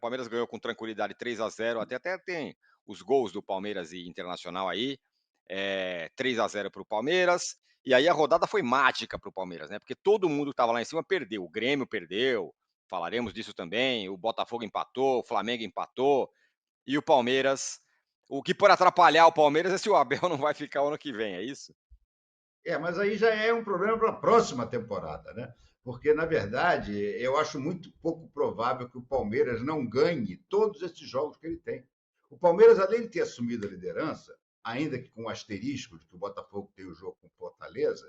Palmeiras ganhou com tranquilidade 3-0, até tem os gols do Palmeiras e Internacional aí, 3-0 para o Palmeiras, e aí a rodada foi mágica para o Palmeiras, né, porque todo mundo que estava lá em cima perdeu, o Grêmio perdeu, falaremos disso também, o Botafogo empatou, o Flamengo empatou, e o Palmeiras, o que pode atrapalhar o Palmeiras é se o Abel não vai ficar o ano que vem, é isso? Mas aí já é um problema para a próxima temporada, né? Porque, na verdade, eu acho muito pouco provável que o Palmeiras não ganhe todos esses jogos que ele tem. O Palmeiras, além de ter assumido a liderança, ainda que com o asterisco de que o Botafogo tem o jogo com Fortaleza,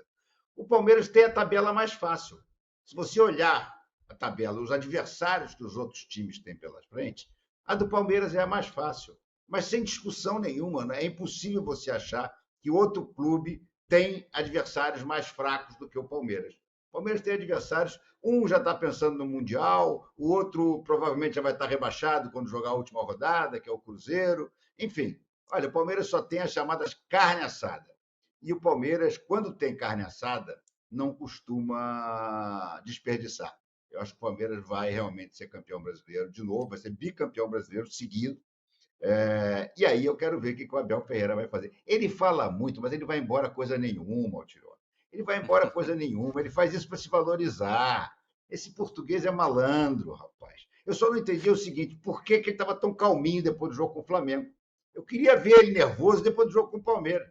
o Palmeiras tem a tabela mais fácil. Se você olhar a tabela, os adversários que os outros times têm pela frente, a do Palmeiras é a mais fácil. Mas sem discussão nenhuma, né? É impossível você achar que outro clube tem adversários mais fracos do que o Palmeiras. O Palmeiras tem adversários, um já está pensando no Mundial, o outro provavelmente já vai estar rebaixado quando jogar a última rodada, que é o Cruzeiro. Enfim, olha, o Palmeiras só tem as chamadas carne assada. E o Palmeiras, quando tem carne assada, não costuma desperdiçar. Eu acho que o Palmeiras vai realmente ser campeão brasileiro de novo, vai ser bicampeão brasileiro seguido. E aí eu quero ver o que o Abel Ferreira vai fazer. Ele fala muito, mas ele vai embora coisa nenhuma, Altiró. Ele vai embora coisa nenhuma, ele faz isso para se valorizar. Esse português é malandro, rapaz. Eu só não entendi o seguinte: por que, que ele estava tão calminho depois do jogo com o Flamengo? Eu queria ver ele nervoso depois do jogo com o Palmeiras,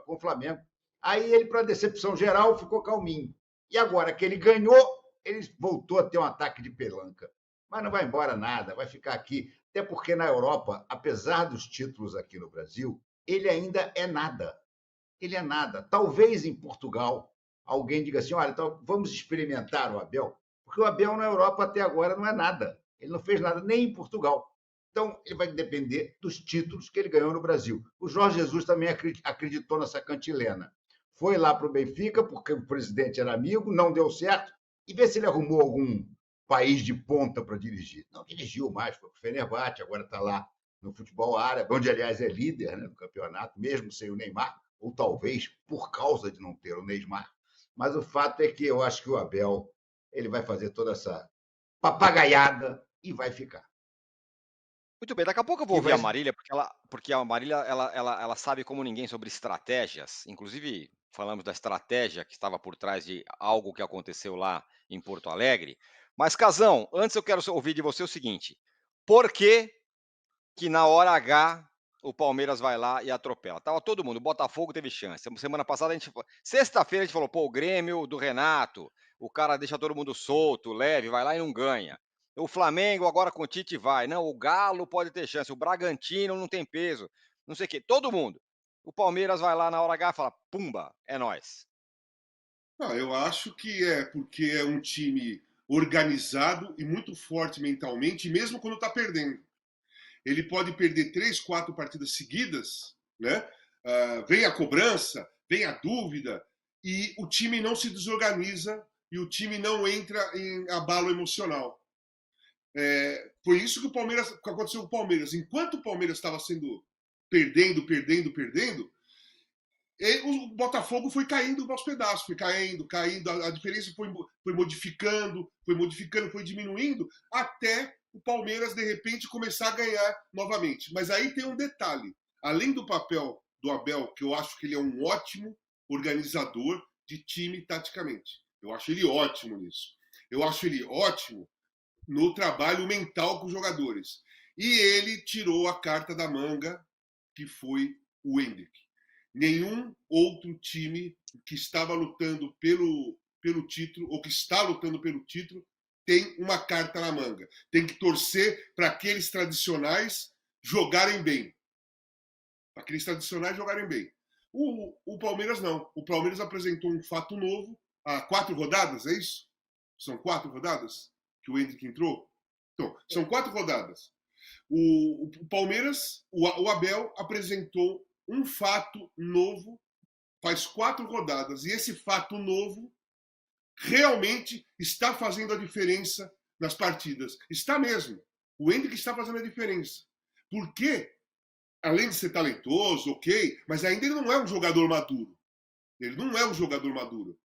com o Flamengo. Aí ele, para decepção geral, ficou calminho. E agora que ele ganhou, ele voltou a ter um ataque de pelanca. Mas não vai embora nada, vai ficar aqui. Até porque na Europa, apesar dos títulos aqui no Brasil, ele ainda é nada. Ele é nada. Talvez em Portugal alguém diga assim: olha, então vamos experimentar o Abel, porque o Abel na Europa até agora não é nada. Ele não fez nada nem em Portugal. Então, ele vai depender dos títulos que ele ganhou no Brasil. O Jorge Jesus também acreditou nessa cantilena. Foi lá para o Benfica, porque o presidente era amigo, não deu certo, e vê se ele arrumou algum país de ponta para dirigir. Não dirigiu mais, foi para o Fenerbahçe, agora está lá no futebol árabe, onde, aliás, é líder, né, do campeonato, mesmo sem o Neymar, ou talvez por causa de não ter o Neymar. Mas o fato é que eu acho que o Abel ele vai fazer toda essa papagaiada e vai ficar. Muito bem, daqui a pouco eu vou E ouvir vai. a Marília, porque a Marília ela sabe como ninguém sobre estratégias, inclusive falamos da estratégia que estava por trás de algo que aconteceu lá em Porto Alegre. Mas Casão, antes eu quero ouvir de você o seguinte: por que na hora H o Palmeiras vai lá e atropela? Tava todo mundo, o Botafogo teve chance. Semana passada sexta-feira a gente falou, pô, o Grêmio do Renato, o cara deixa todo mundo solto, leve, vai lá e não ganha. O Flamengo agora com o Tite vai. Não, o Galo pode ter chance, o Bragantino não tem peso, não sei o quê. Todo mundo. O Palmeiras vai lá na hora H e fala, pumba, é nós. Não, eu acho que é porque é um time organizado e muito forte mentalmente, mesmo quando está perdendo. Ele pode perder 3, 4 partidas seguidas, né? Vem a cobrança, vem a dúvida, e o time não se desorganiza e o time não entra em abalo emocional. Foi isso que o Palmeiras que aconteceu com o Palmeiras. Enquanto o Palmeiras estava sendo perdendo, o Botafogo foi caindo aos pedaços, foi caindo, a diferença foi modificando, foi diminuindo, até o Palmeiras, de repente, começar a ganhar novamente. Mas aí tem um detalhe: além do papel do Abel, que eu acho que ele é um ótimo organizador de time taticamente. Eu acho ele ótimo nisso. Eu acho ele ótimo no trabalho mental com os jogadores. E ele tirou a carta da manga, que foi o Hendrick. Nenhum outro time que estava lutando pelo título, ou que está lutando pelo título, tem uma carta na manga. Tem que torcer para aqueles tradicionais jogarem bem. Para aqueles tradicionais jogarem bem. O Palmeiras não. O Palmeiras apresentou um fato novo há 4 rodadas, é isso? São 4 rodadas que o Hendrick entrou? Então, são 4 rodadas. O Palmeiras, o Abel apresentou um fato novo faz 4 rodadas. E esse fato novo realmente está fazendo a diferença nas partidas. Está mesmo. O Hendrick está fazendo a diferença. Por quê? Além de ser talentoso, ok, mas ainda ele não é um jogador maduro. Ele não é um jogador maduro.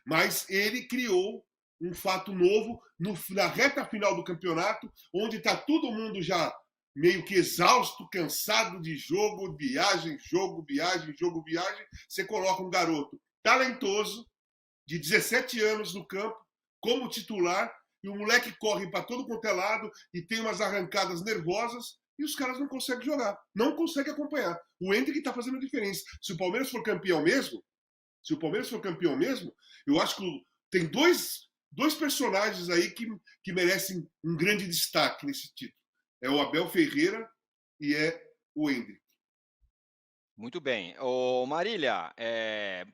Mas ele criou um fato novo na reta final do campeonato, onde está todo mundo já meio que exausto, cansado de jogo, viagem, jogo, viagem, jogo, viagem. Você coloca um garoto talentoso, de 17 anos no campo, como titular, e o moleque corre para todo quanto é lado e tem umas arrancadas nervosas, e os caras não conseguem jogar, não conseguem acompanhar. O Endrick está fazendo diferença. Se o Palmeiras for campeão mesmo, eu acho que tem dois personagens aí que merecem um grande destaque nesse título. É o Abel Ferreira e é o Endrick. Muito bem. Ô, Marília,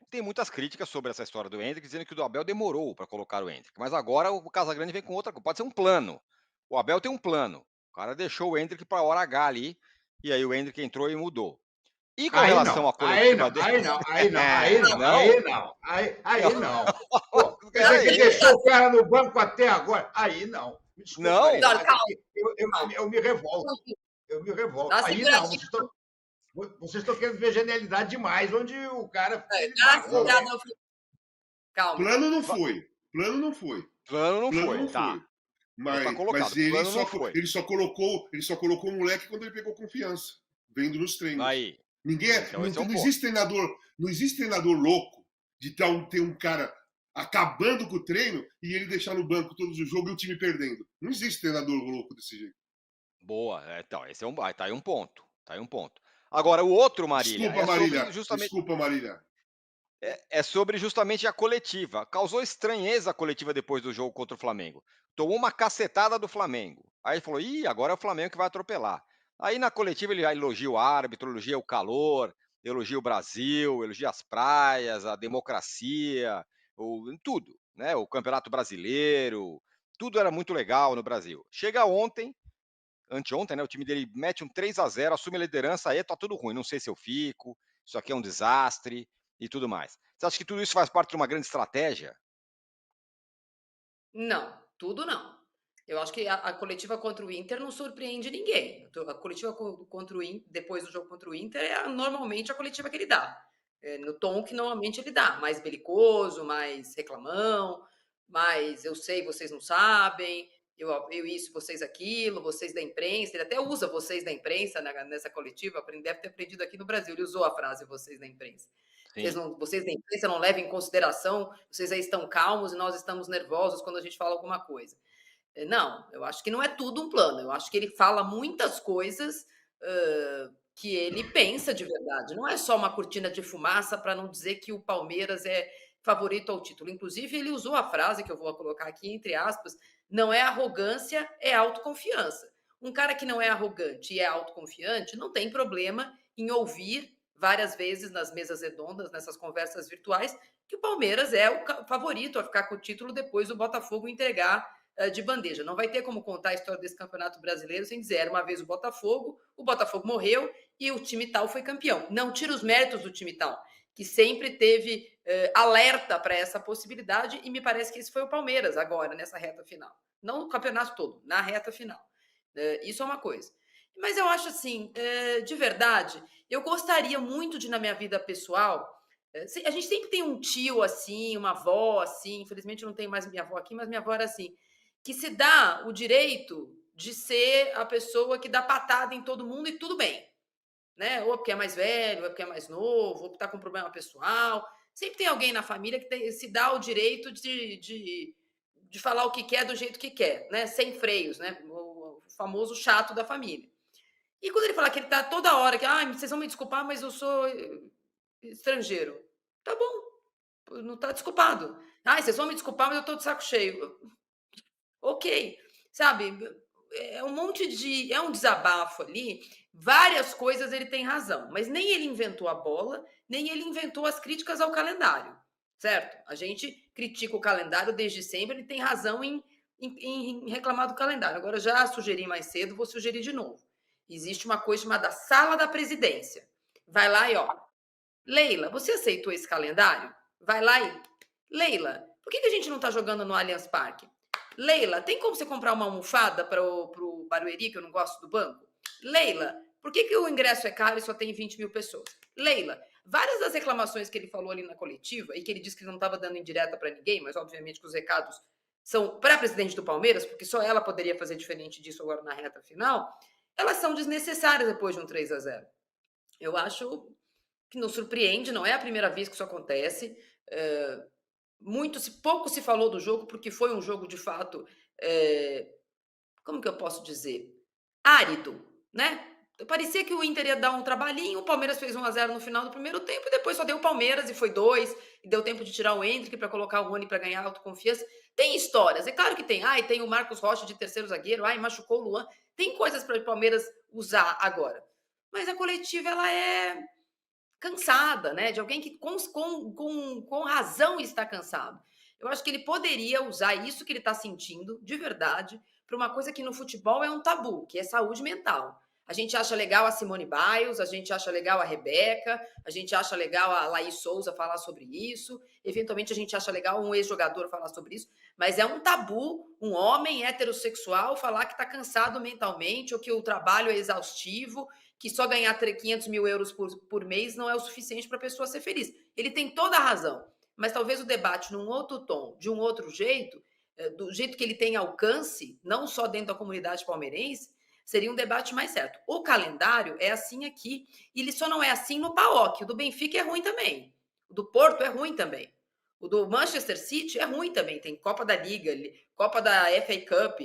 tem muitas críticas sobre essa história do Endrick, dizendo que o Abel demorou para colocar o Endrick. Mas agora o Casagrande vem com outra coisa. Pode ser um plano. O Abel tem um plano. O cara deixou o Endrick para a hora H ali, e aí o Endrick entrou e mudou. E com Aí relação não, à coletiva dele. Aí não. Pô, quer dizer Peraí. que deixou o cara no banco até agora? Aí não. Me desculpa Não. aí, mas Calma. eu me revolto. Eu me revolto. Dá uma Aí não. seguradinha. Vocês estão querendo ver genialidade demais, onde o cara. Dá uma barrou. segurada. Calma. Plano não foi. Plano não foi, tá. Mas, tá colocado, mas ele, plano só, não foi. ele só colocou o moleque quando ele pegou confiança, vendo nos treinos. Aí. Ninguém, Então, esse é um não ponto. existe treinador louco de ter um cara acabando com o treino e ele deixar no banco todos os jogos e o time perdendo. Não existe treinador louco desse jeito. Boa. Então, esse é um. Tá aí um ponto. Tá aí um ponto. Agora, o outro, Marília. Desculpa, Marília. É sobre justamente a coletiva. Causou estranheza a coletiva depois do jogo contra o Flamengo. Tomou uma cacetada do Flamengo. Aí ele falou: ih, agora é o Flamengo que vai atropelar. Aí na coletiva ele elogia o árbitro, elogia o calor, elogia o Brasil, elogia as praias, a democracia, tudo, né? O Campeonato Brasileiro, tudo era muito legal no Brasil. Chega ontem, anteontem, né? O time dele mete um 3-0, assume a liderança, aí tá tudo ruim. Não sei se eu fico, isso aqui é um desastre e tudo mais. Você acha que tudo isso faz parte de uma grande estratégia? Não, tudo não. Eu acho que a coletiva contra o Inter não surpreende ninguém. A coletiva contra o Inter, depois do jogo contra o Inter, é normalmente a coletiva que ele dá. No tom que normalmente ele dá. Mais belicoso, mais reclamão, mais eu sei, vocês não sabem, eu isso, vocês aquilo, vocês da imprensa. Ele até usa vocês da imprensa nessa coletiva, deve ter aprendido aqui no Brasil. Ele usou a frase vocês da imprensa. Vocês da imprensa não levam em consideração, vocês aí estão calmos e nós estamos nervosos quando a gente fala alguma coisa. Não, eu acho que não é tudo um plano. Eu acho que ele fala muitas coisas que ele pensa de verdade. Não é só uma cortina de fumaça para não dizer que o Palmeiras é favorito ao título. Inclusive, ele usou a frase que eu vou colocar aqui, entre aspas, não é arrogância, é autoconfiança. Um cara que não é arrogante e é autoconfiante não tem problema em ouvir várias vezes nas mesas redondas, nessas conversas virtuais, que o Palmeiras é o favorito a ficar com o título depois do Botafogo entregar de bandeja. Não vai ter como contar a história desse Campeonato Brasileiro sem dizer, era uma vez o Botafogo morreu e o time tal foi campeão. Não tira os méritos do time tal, que sempre teve alerta para essa possibilidade, e me parece que esse foi o Palmeiras agora, nessa reta final. Não no campeonato todo, na reta final. Isso é uma coisa. Mas eu acho assim, de verdade, eu gostaria muito de, na minha vida pessoal, a gente sempre tem um tio assim, uma avó assim, infelizmente eu não tenho mais minha avó aqui, mas minha avó era assim, que se dá o direito de ser a pessoa que dá patada em todo mundo e tudo bem. Né? Ou porque é mais velho, ou porque é mais novo, ou porque está com problema pessoal. Sempre tem alguém na família que se dá o direito de falar o que quer do jeito que quer, né? Sem freios, né? O famoso chato da família. E quando ele fala que ele tá toda hora, que vocês vão me desculpar, mas eu sou estrangeiro. Tá bom, não tá desculpado. Vocês vão me desculpar, mas eu tô de saco cheio. Ok, sabe? É um monte de. É um desabafo ali. Várias coisas ele tem razão, mas nem ele inventou a bola, nem ele inventou as críticas ao calendário, certo? A gente critica o calendário desde sempre, ele tem razão em reclamar do calendário. Agora, já sugeri mais cedo, vou sugerir de novo. Existe uma coisa chamada Sala da Presidência. Vai lá e, Leila, você aceitou esse calendário? Vai lá e... Leila, por que a gente não está jogando no Allianz Parque? Leila, tem como você comprar uma almofada para o Barueri, que eu não gosto do banco? Leila, por que o ingresso é caro e só tem 20 mil pessoas? Leila, várias das reclamações que ele falou ali na coletiva, e que ele disse que não estava dando indireta para ninguém, mas obviamente que os recados são para a presidente do Palmeiras, porque só ela poderia fazer diferente disso agora na reta final, elas são desnecessárias depois de um 3-0. Eu acho que não surpreende, não é a primeira vez que isso acontece. Pouco se falou do jogo, porque foi um jogo de fato, como que eu posso dizer? Árido, né? Parecia que o Inter ia dar um trabalhinho, o Palmeiras fez 1-0 no final do primeiro tempo, e depois só deu o Palmeiras, e foi 2, e deu tempo de tirar o Endrick para colocar o Rony para ganhar autoconfiança. Tem histórias, é claro que tem. Ai, tem o Marcos Rocha de terceiro zagueiro, ai, machucou o Luan. Tem coisas para o Palmeiras usar agora. Mas a coletiva, ela é cansada, né? De alguém que com razão está cansado. Eu acho que ele poderia usar isso que ele está sentindo, de verdade, para uma coisa que no futebol é um tabu, que é saúde mental. A gente acha legal a Simone Biles, a gente acha legal a Rebeca, a gente acha legal a Laís Souza falar sobre isso, eventualmente a gente acha legal um ex-jogador falar sobre isso, mas é um tabu um homem heterossexual falar que está cansado mentalmente ou que o trabalho é exaustivo, que só ganhar 500 mil euros por mês não é o suficiente para a pessoa ser feliz. Ele tem toda a razão, mas talvez o debate num outro tom, de um outro jeito, do jeito que ele tem alcance, não só dentro da comunidade palmeirense, seria um debate mais certo. O calendário é assim aqui, e ele só não é assim no PAOK. O do Benfica é ruim também. O do Porto é ruim também. O do Manchester City é ruim também. Tem Copa da Liga, Copa da FA Cup,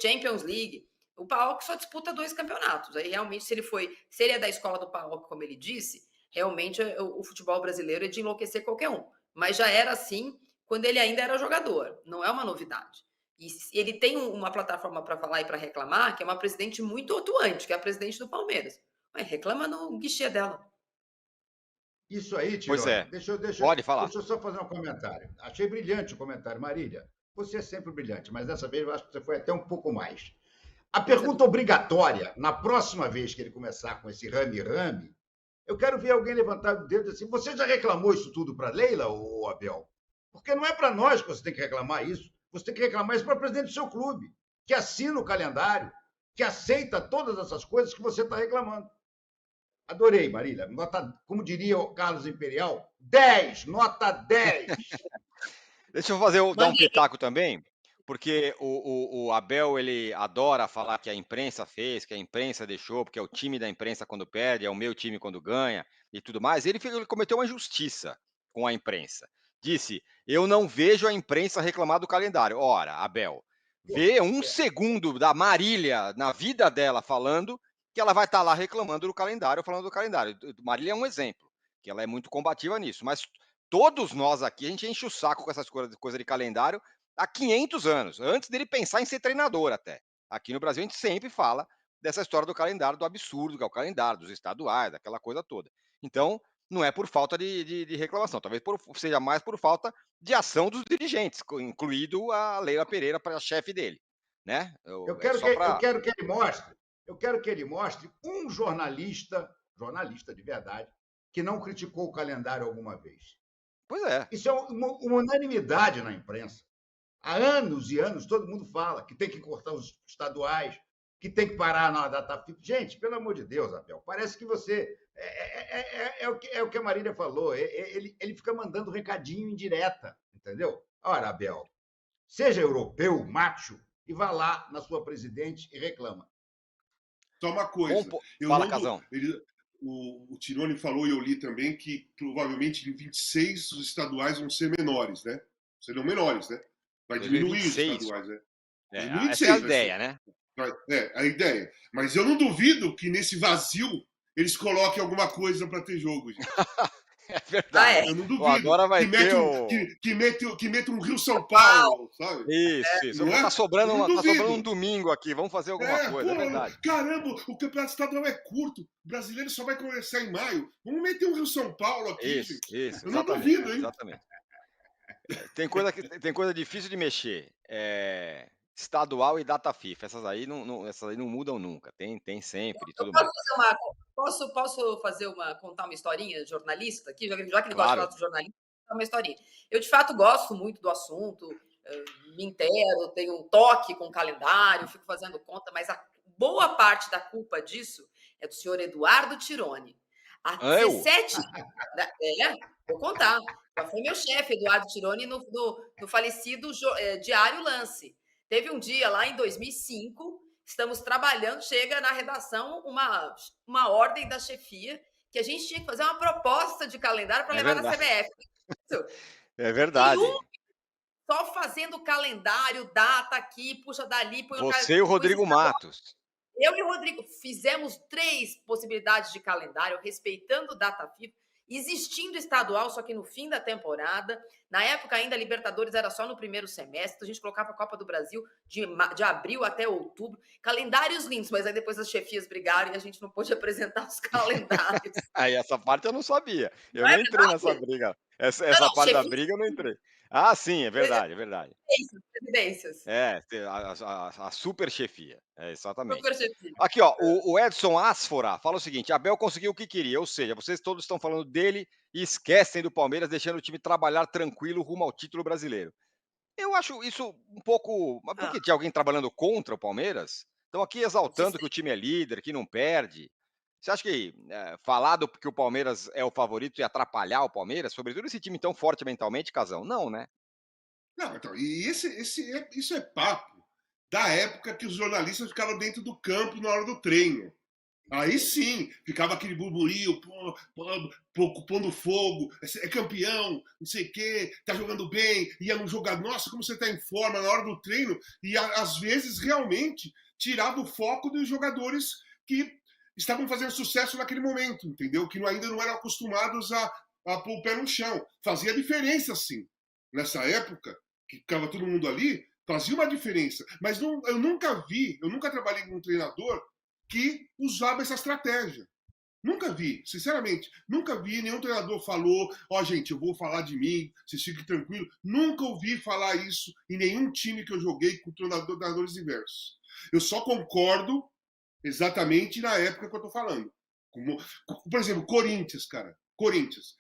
Champions League. O PAOK só disputa 2 campeonatos. Aí realmente, se ele é da escola do PAOK, como ele disse, realmente o futebol brasileiro é de enlouquecer qualquer um. Mas já era assim quando ele ainda era jogador. Não é uma novidade. E ele tem uma plataforma para falar e para reclamar, que é uma presidente muito atuante, que é a presidente do Palmeiras. Mas reclama no guichê dela. Isso aí, Pois Tirone. é, pode falar. Deixa eu só fazer um comentário. Achei brilhante o comentário, Marília. Você é sempre brilhante, mas dessa vez eu acho que você foi até um pouco mais. A pergunta obrigatória, na próxima vez que ele começar com esse rame-rame, eu quero ver alguém levantar o dedo assim, você já reclamou isso tudo para Leila, ou Abel? Porque não é para nós que você tem que reclamar isso. Você tem que reclamar isso para o presidente do seu clube, que assina o calendário, que aceita todas essas coisas que você está reclamando. Adorei, Marília. Nota, como diria o Carlos Imperial, 10, nota 10. Deixa eu dar um pitaco também, porque o Abel, ele adora falar que a imprensa fez, que a imprensa deixou, porque é o time da imprensa quando perde, é o meu time quando ganha e tudo mais. Ele cometeu uma injustiça com a imprensa. Disse: eu não vejo a imprensa reclamar do calendário. Ora, Abel, vê um segundo da Marília na vida dela falando que ela vai estar lá reclamando do calendário, falando do calendário. Marília é um exemplo, que ela é muito combativa nisso, mas todos nós aqui, a gente enche o saco com essas coisas de calendário há 500 anos, antes dele pensar em ser treinador até. Aqui no Brasil a gente sempre fala dessa história do calendário, do absurdo que é o calendário, dos estaduais, aquela coisa toda. Então, não é por falta de reclamação, talvez seja mais por falta de ação dos dirigentes, incluído a Leila Pereira, para a chefe dele. Né? Eu quero que ele mostre um jornalista de verdade, que não criticou o calendário alguma vez. Pois é. Isso é uma unanimidade na imprensa. Há anos e anos todo mundo fala que tem que cortar os estaduais, que tem que parar na data FIFA. Gente, pelo amor de Deus, Abel, parece que você... É o que a Marília falou, ele fica mandando recadinho em direta, entendeu? Ora, Abel, seja europeu, macho, e vá lá na sua presidente e reclama. Só uma coisa. Fala, Casão. O Tirone falou e eu li também que provavelmente em 26 os estaduais vão ser menores, né? Serão menores, né? Vai diminuir 26, os estaduais, né? Essa é a ideia, né? A ideia. Mas eu não duvido que nesse vazio eles coloquem alguma coisa para ter jogo, gente. É verdade. Eu não duvido. Agora vai que meta um Rio São Paulo, sabe? Isso. Tá sobrando um domingo aqui. Vamos fazer alguma coisa, é verdade. Caramba, o campeonato estadual é curto. O brasileiro só vai começar em maio. Vamos meter um Rio São Paulo aqui. Isso. Eu não duvido, hein? Exatamente. Tem coisa difícil de mexer. Estadual e data FIFA. Essas aí não mudam nunca. Tem sempre. Tudo mais. Posso contar uma historinha de jornalista aqui? Já que ele Claro. gosta de falar de jornalista, contar uma historinha. Eu, de fato, gosto muito do assunto, me inteiro, tenho um toque com o calendário, fico fazendo conta, mas a boa parte da culpa disso é do senhor Eduardo Tironi. Há Eu? 17 vou contar. Já foi meu chefe, Eduardo Tironi, no falecido Diário Lance. Teve um dia lá em 2005, estamos trabalhando, chega na redação uma ordem da chefia que a gente tinha que fazer uma proposta de calendário para É levar na verdade. CBF. É E um verdade. só fazendo calendário, data aqui, puxa dali, põe o cara, Você e o depois Rodrigo Matos. eu e o Rodrigo fizemos 3 possibilidades de calendário, respeitando data FIFA, existindo estadual, só que no fim da temporada. Na época ainda a Libertadores era só no primeiro semestre, então a gente colocava a Copa do Brasil de abril até outubro. Calendários lindos, mas aí depois as chefias brigaram e a gente não pôde apresentar os calendários. Aí essa parte eu não sabia. Eu Não é não entrei nessa verdade? briga. Não, Essa não, parte da chefias, briga eu não entrei. Ah, sim, é verdade, é verdade. presidências. É, a super chefia. É, Super exatamente. chefia. Aqui, ó, o Edson Asfora fala o seguinte: Abel conseguiu o que queria, ou seja, vocês todos estão falando dele e esquecem do Palmeiras, deixando o time trabalhar tranquilo rumo ao título brasileiro. Eu acho isso um pouco. Mas por Ah, que tinha alguém trabalhando contra o Palmeiras? Estão aqui não exaltando que sei. o time é líder, que não perde. Você acha que falar que o Palmeiras é o favorito e atrapalhar o Palmeiras, sobretudo esse time tão forte mentalmente, Casão? Não, né? Não, então, e isso é papo da época que os jornalistas ficavam dentro do campo na hora do treino. Aí sim, ficava aquele burburinho, pondo fogo, é campeão, não sei o quê, tá jogando bem, ia no jogar, nossa, como você tá em forma na hora do treino, e às vezes realmente tirava o foco dos jogadores que estavam fazendo sucesso naquele momento, entendeu? Que ainda não eram acostumados a pôr o pé no chão. Fazia diferença, sim. Nessa época, que ficava todo mundo ali, fazia uma diferença. Mas não, eu nunca trabalhei com um treinador que usava essa estratégia. Nunca vi, sinceramente, nunca vi nenhum treinador falou, ó, gente, eu vou falar de mim, vocês fiquem tranquilos. Nunca ouvi falar isso em nenhum time que eu joguei com treinadores diversos. Eu só concordo exatamente na época que eu tô falando. Como, por exemplo, Corinthians, cara. Corinthians.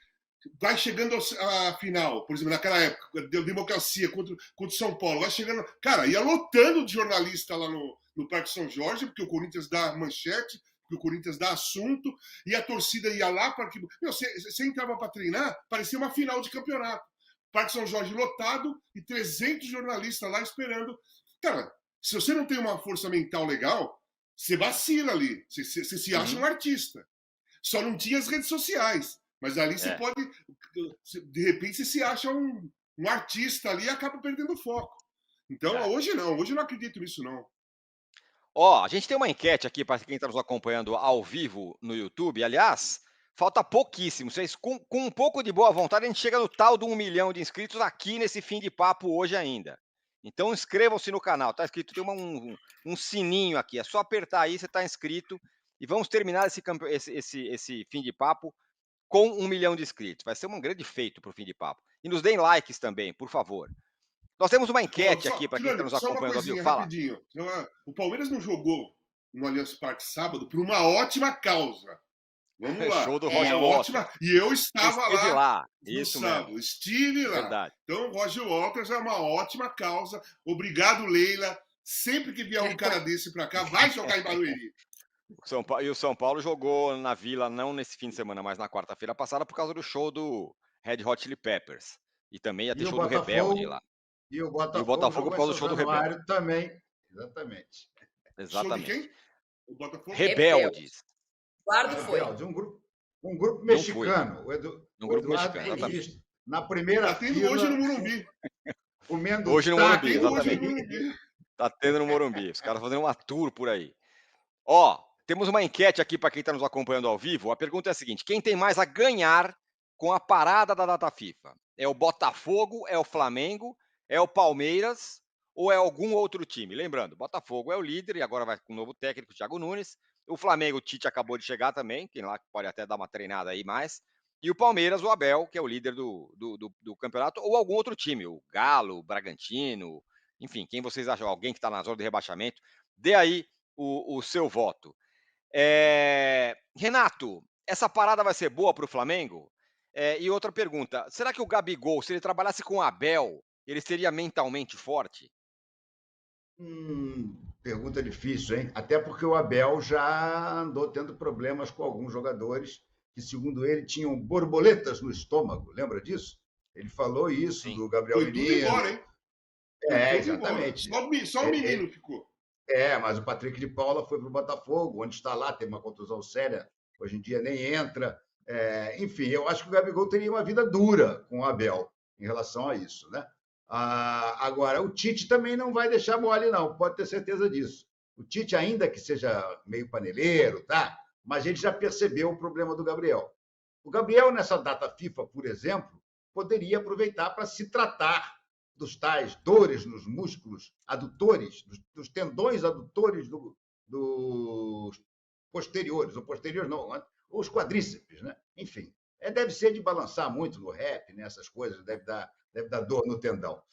Vai chegando à final, por exemplo, naquela época, deu democracia contra o São Paulo, vai chegando. Cara, ia lotando de jornalista lá no Parque São Jorge, porque o Corinthians dá manchete, porque o Corinthians dá assunto, e a torcida ia lá para que. Você entrava para treinar, parecia uma final de campeonato. Parque São Jorge lotado e 300 jornalistas lá esperando. Cara, se você não tem uma força mental legal, você vacila ali, você se acha Uhum. um artista. Só não tinha as redes sociais. Mas ali você É, pode. De repente você se acha um artista ali e acaba perdendo o foco. Então, é. hoje não, hoje eu não acredito nisso, não. Ó, a gente tem uma enquete aqui para quem está nos acompanhando ao vivo no YouTube. Aliás, falta pouquíssimo. Vocês, com um pouco de boa vontade, a gente chega no tal do 1 milhão de inscritos aqui nesse fim de papo hoje ainda. Então inscrevam-se no canal. Tá escrito, tem um sininho aqui. É só apertar aí, você está inscrito. E vamos terminar esse fim de papo com 1 milhão de inscritos. Vai ser um grande feito para o fim de papo. E nos deem likes também, por favor. Nós temos uma enquete aqui para quem está nos Só uma acompanhando ao vivo. coisinha, Fala. rapidinho. O Palmeiras não jogou no Allianz Parque sábado por uma ótima causa. Vamos lá. Show do É, Roger Uma ótima. Waters. E eu Você estava esteve lá lá, no isso mesmo, sábado. Estive é lá. verdade. Então, o Roger Walters é uma ótima causa. Obrigado, Leila. Sempre que vier um cara desse para cá, vai jogar em Barueri. E o São Paulo jogou na Vila, não nesse fim de semana, mas na quarta-feira passada, por causa do show do Red Hot Chili Peppers. E também ia ter E o show do Rebelde Botafogo, lá. e o E o Botafogo Botafogo jogou por em causa do São show do Rebelde. Januário também. Exatamente. Show de Exatamente. quem? O Botafogo? rebelde. Rebeldes. Eduardo foi. Rebelde, um grupo Não fui. mexicano. No O grupo Eduardo mexicano, foi exatamente. visto na primeira Tá tendo hoje no fila, Morumbi. comendo Hoje no Tá Morumbi, taco. tendo hoje no exatamente. Morumbi. Tá tendo no Morumbi. Os caras fazendo uma tour por aí. Ó, temos uma enquete aqui para quem está nos acompanhando ao vivo. A pergunta é a seguinte: quem tem mais a ganhar com a parada da data FIFA? É o Botafogo, é o Flamengo, é o Palmeiras ou é algum outro time? Lembrando, Botafogo é o líder e agora vai com o novo técnico, Thiago Nunes. O Flamengo, o Tite acabou de chegar também, quem lá pode até dar uma treinada aí mais. E o Palmeiras, o Abel, que é o líder do campeonato, ou algum outro time, o Galo, o Bragantino, enfim, quem vocês acham? Alguém que está na zona de rebaixamento? Dê aí o seu voto. Renato, essa parada vai ser boa para o Flamengo? E outra pergunta: será que o Gabigol, se ele trabalhasse com o Abel, ele seria mentalmente forte? Pergunta difícil, hein? Até porque o Abel já andou tendo problemas com alguns jogadores que, segundo ele, tinham borboletas no estômago. Lembra disso? Ele falou isso Sim. do Gabriel Foi tudo Menino. embora, hein? Foi tudo embora. Exatamente. Só o menino ficou. Mas o Patrick de Paula foi para o Botafogo, onde está lá, teve uma contusão séria, hoje em dia nem entra. Enfim, eu acho que o Gabigol teria uma vida dura com o Abel em relação a isso, né? Agora, o Tite também não vai deixar mole, não, pode ter certeza disso. O Tite, ainda que seja meio paneleiro, tá? Mas ele já percebeu o problema do Gabriel. O Gabriel, nessa data FIFA, por exemplo, poderia aproveitar para se tratar dos tais dores nos músculos adutores, dos tendões adutores dos posteriores, ou posteriores não, os quadríceps, né? Enfim, deve ser de balançar muito no rap, nessas coisas, deve dar dor no tendão.